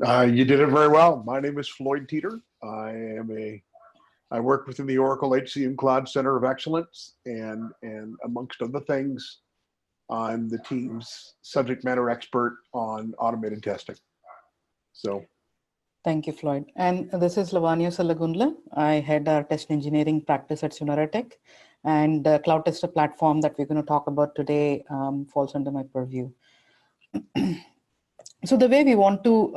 You did it very well. My name is Floyd Teeter. I work within the Oracle HCM Cloud Center of Excellence, and amongst other things, I'm the team's subject matter expert on automated testing. So, thank you, Floyd. And this is Lavanya Salagundla. I head our test engineering practice at SuneraTech, and the CloudTestr platform that we're going to talk about today falls under my purview. So the way we want to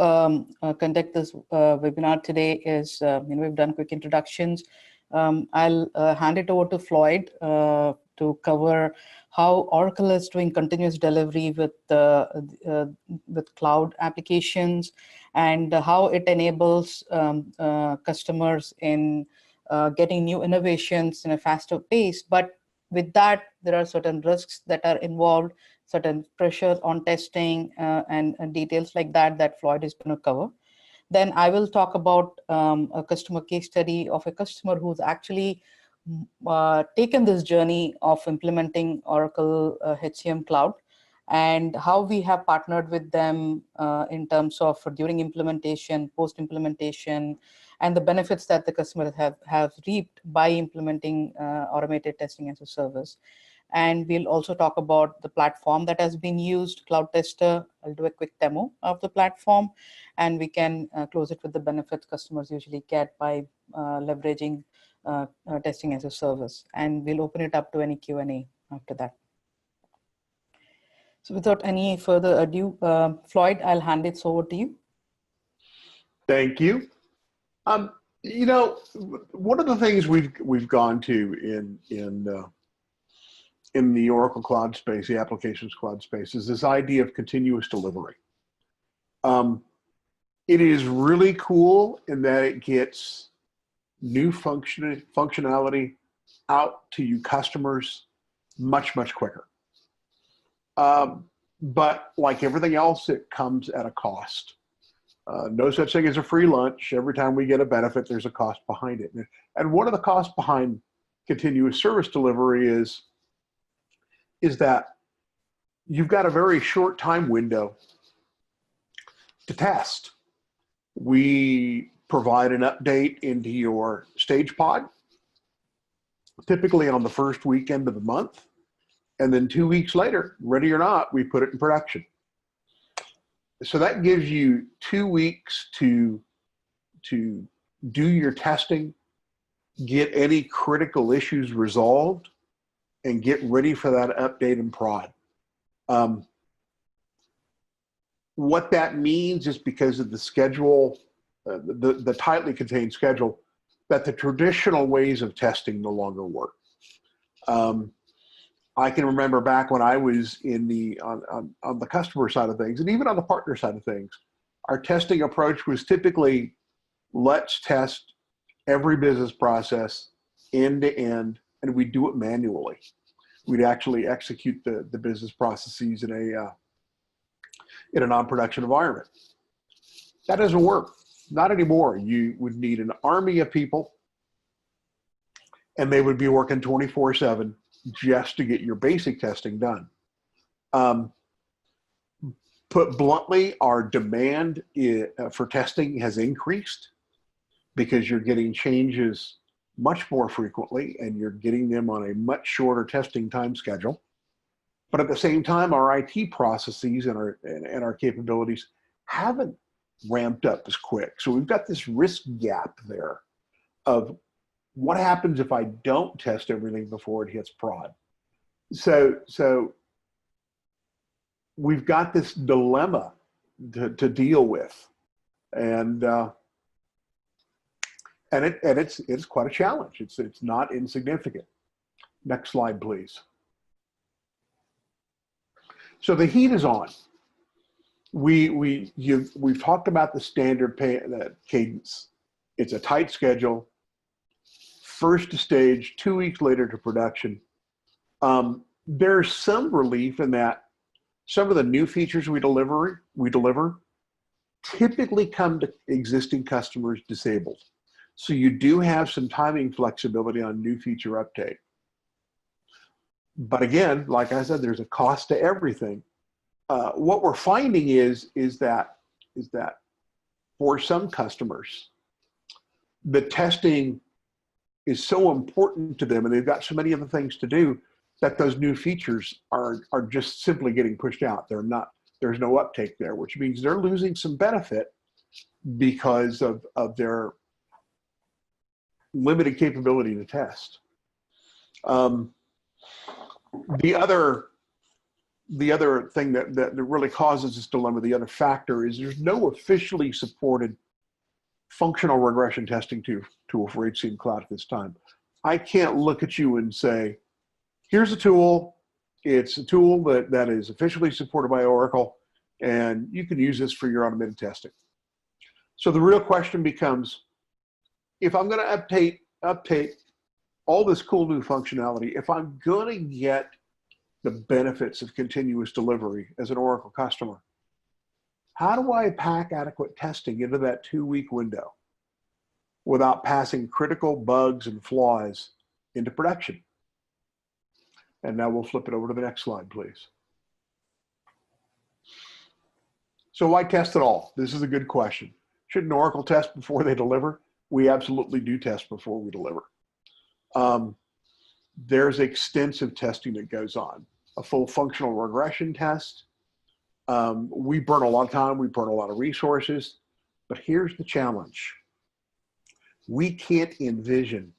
conduct this webinar today is, we've done quick introductions. I'll hand it over to Floyd to cover how Oracle is doing continuous delivery with cloud applications, and how it enables customers in getting new innovations in a faster pace. But with that, there are certain risks that are involved, certain pressures on testing and details like that Floyd is going to cover. Then I will talk about a customer case study of a customer who's actually taken this journey of implementing Oracle HCM Cloud, and how we have partnered with them in terms of during implementation, post-implementation, and the benefits that the customers have reaped by implementing automated testing as a service. And we'll also talk about the platform that has been used, CloudTestr. I'll do a quick demo of the platform, and we can close it with the benefits customers usually get by leveraging testing as a service. And we'll open it up to any Q&A after that. So without any further ado, Floyd, I'll hand it over to you. Thank you. One of the things we've gone to in the Oracle Cloud space, the applications cloud space, is this idea of continuous delivery. It is really cool in that it gets new functionality out to you customers much quicker. But like everything else, it comes at a cost. No such thing as a free lunch. Every time we get a benefit, there's a cost behind it. And one of the costs behind continuous service delivery is that you've got a very short time window to test. We provide an update into your stage pod, typically on the first weekend of the month, and then 2 weeks later, ready or not, we put it in production. So that gives you 2 weeks to do your testing, get any critical issues resolved, and get ready for that update and prod. What that means is, because of the schedule, the tightly contained schedule, that the traditional ways of testing no longer work. I can remember back when I was on the customer side of things, and even on the partner side of things, our testing approach was typically, let's test every business process end to end, and we do it manually. We'd actually execute the business processes in a non-production environment. That doesn't work. Not anymore. You would need an army of people, and they would be working 24/7 just to get your basic testing done. Put bluntly, our demand for testing has increased because you're getting changes much more frequently, and you're getting them on a much shorter testing time schedule. But at the same time, our IT processes and our capabilities haven't ramped up as quick. So we've got this risk gap there of what happens if I don't test everything before it hits prod. So we've got this dilemma to deal with, and it's quite a challenge. It's not insignificant. Next slide, please. So the heat is on. We've talked about the standard cadence. It's a tight schedule. First to stage, 2 weeks later to production. There's some relief in that some of the new features we deliver typically come to existing customers disabled. So you do have some timing flexibility on new feature uptake. But again, like I said, there's a cost to everything. What we're finding is that for some customers, the testing is so important to them and they've got so many other things to do that those new features are just simply getting pushed out. There's no uptake there, which means they're losing some benefit because of their limited capability to test. The other thing that really causes this dilemma, the other factor, is there's no officially supported functional regression testing tool for HCM Cloud at this time. I can't look at you and say, here's a tool. It's a tool that is officially supported by Oracle, and you can use this for your automated testing. So the real question becomes, if I'm going to update all this cool new functionality, if I'm going to get the benefits of continuous delivery as an Oracle customer, how do I pack adequate testing into that 2-week window without passing critical bugs and flaws into production? And now we'll flip it over to the next slide, please. So why test at all? This is a good question. Should an Oracle test before they deliver? We absolutely do test before we deliver. There's extensive testing that goes on. A full functional regression test. We burn a lot of time, we burn a lot of resources, but here's the challenge. We can't envision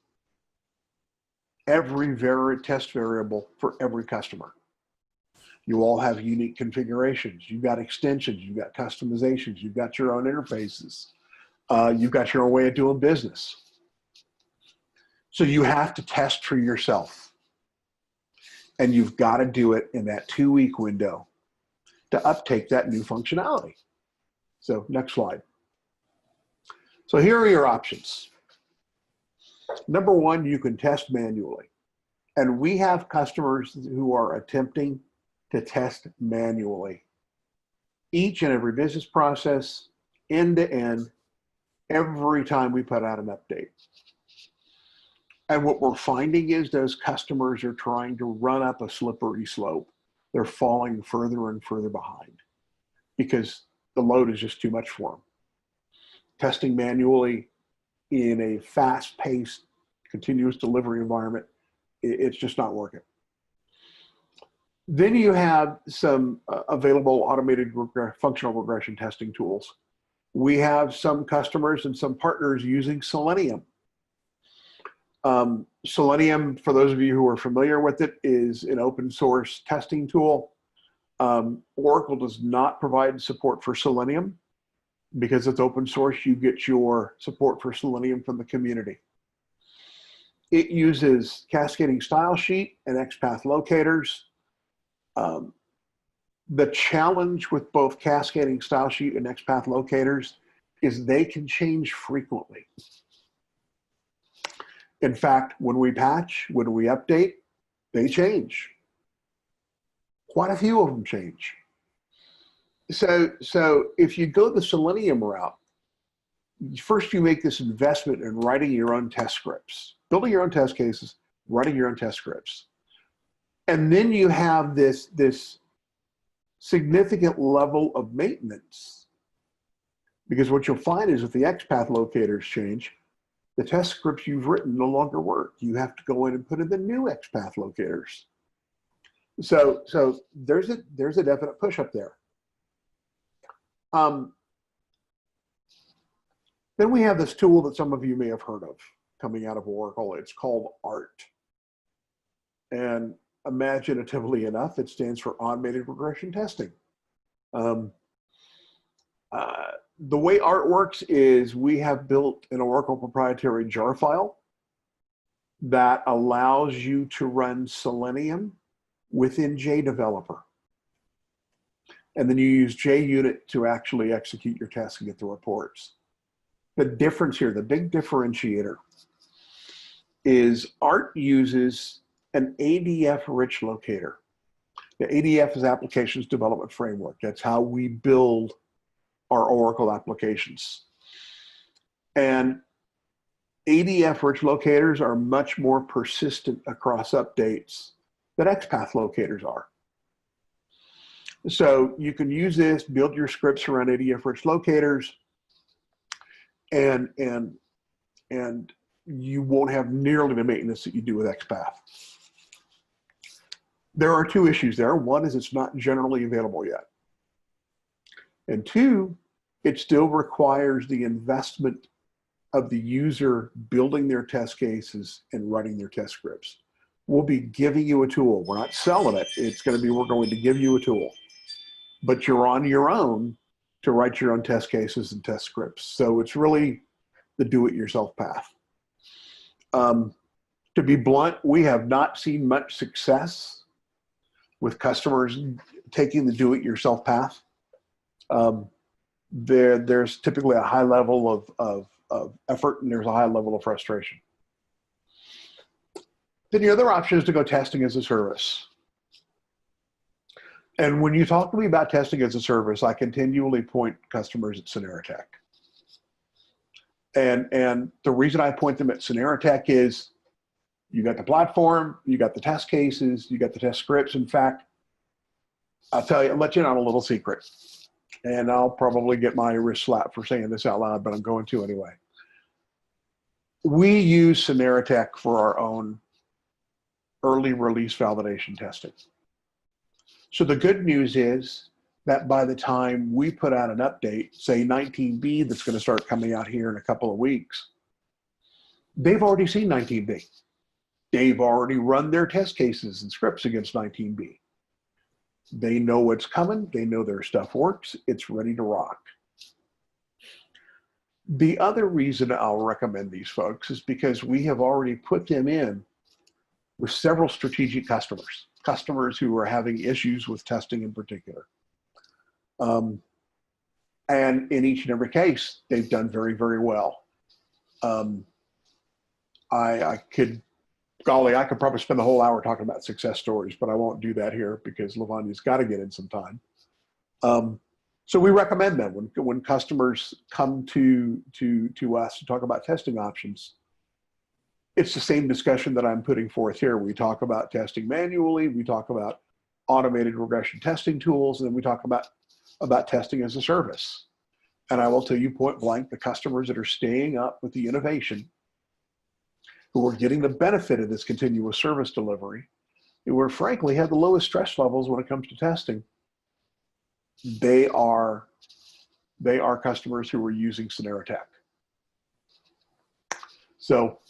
every test variable for every customer. You all have unique configurations. You've got extensions, you've got customizations, you've got your own interfaces. You've got your own way of doing business. So you have to test for yourself. And you've got to do it in that 2-week window to uptake that new functionality. So next slide. So here are your options. Number one, you can test manually. And we have customers who are attempting to test manually. Each and every business process, end to end, every time we put out an update. And what we're finding is those customers are trying to run up a slippery slope. They're falling further and further behind because the load is just too much for them. Testing manually in a fast-paced, continuous delivery environment, it's just not working. Then you have some available automated functional regression testing tools. We have some customers and some partners using Selenium. Selenium, for those of you who are familiar with it, is an open source testing tool. Oracle does not provide support for Selenium. Because it's open source, you get your support for Selenium from the community. It uses cascading style sheet and XPath locators. The challenge with both cascading style sheet and XPath locators is they can change frequently. In fact, when we patch, when we update, they change. Quite a few of them change. So if you go the Selenium route, first you make this investment in writing your own test scripts, building your own test cases, writing your own test scripts. And then you have this significant level of maintenance. Because what you'll find is if the XPath locators change, the test scripts you've written no longer work. You have to go in and put in the new XPath locators. So there's a definite push up there. Then we have this tool that some of you may have heard of coming out of Oracle. It's called ART. And imaginatively enough, it stands for Automated Regression Testing. The way ART works is we have built an Oracle proprietary jar file that allows you to run Selenium within JDeveloper. And then you use JUnit to actually execute your tests and get the reports. The difference here, the big differentiator, is ART uses an ADF-rich locator. The ADF is Applications Development Framework. That's how we build our Oracle applications. And ADF-rich locators are much more persistent across updates than XPath locators are. So you can use this, build your scripts around ADF-rich locators, and you won't have nearly the maintenance that you do with XPath. There are two issues there. One is it's not generally available yet. And two, it still requires the investment of the user building their test cases and running their test scripts. We'll be giving you a tool. We're not selling it. It's going to be, we're going to give you a tool. But you're on your own to write your own test cases and test scripts. So it's really the do-it-yourself path. To be blunt, we have not seen much success with customers taking the do-it-yourself path. There's typically a high level of effort, and there's a high level of frustration. Then the other option is to go testing as a service. And when you talk to me about testing as a service, I continually point customers at SuneraTech. And the reason I point them at SuneraTech is you got the platform, you got the test cases, you got the test scripts. In fact, I'll let you in on a little secret. And I'll probably get my wrist slapped for saying this out loud, but I'm going to anyway. We use SuneraTech for our own early release validation testing. So the good news is that by the time we put out an update, say 19B, that's going to start coming out here in a couple of weeks, they've already seen 19B. They've already run their test cases and scripts against 19B. They know what's coming. They know their stuff works. It's ready to rock. The other reason I'll recommend these folks is because we have already put them in with several strategic customers who are having issues with testing in particular. And in each and every case, they've done very, very well. I could probably spend the whole hour talking about success stories, but I won't do that here because Lavania's got to get in some time. So we recommend them when customers come to us to talk about testing options. It's the same discussion that I'm putting forth here. We talk about testing manually, we talk about automated regression testing tools, and then we talk about testing as a service. And I will tell you point blank, the customers that are staying up with the innovation, who are getting the benefit of this continuous service delivery, who are frankly have the lowest stress levels when it comes to testing, they are customers who are using SuneraTech. So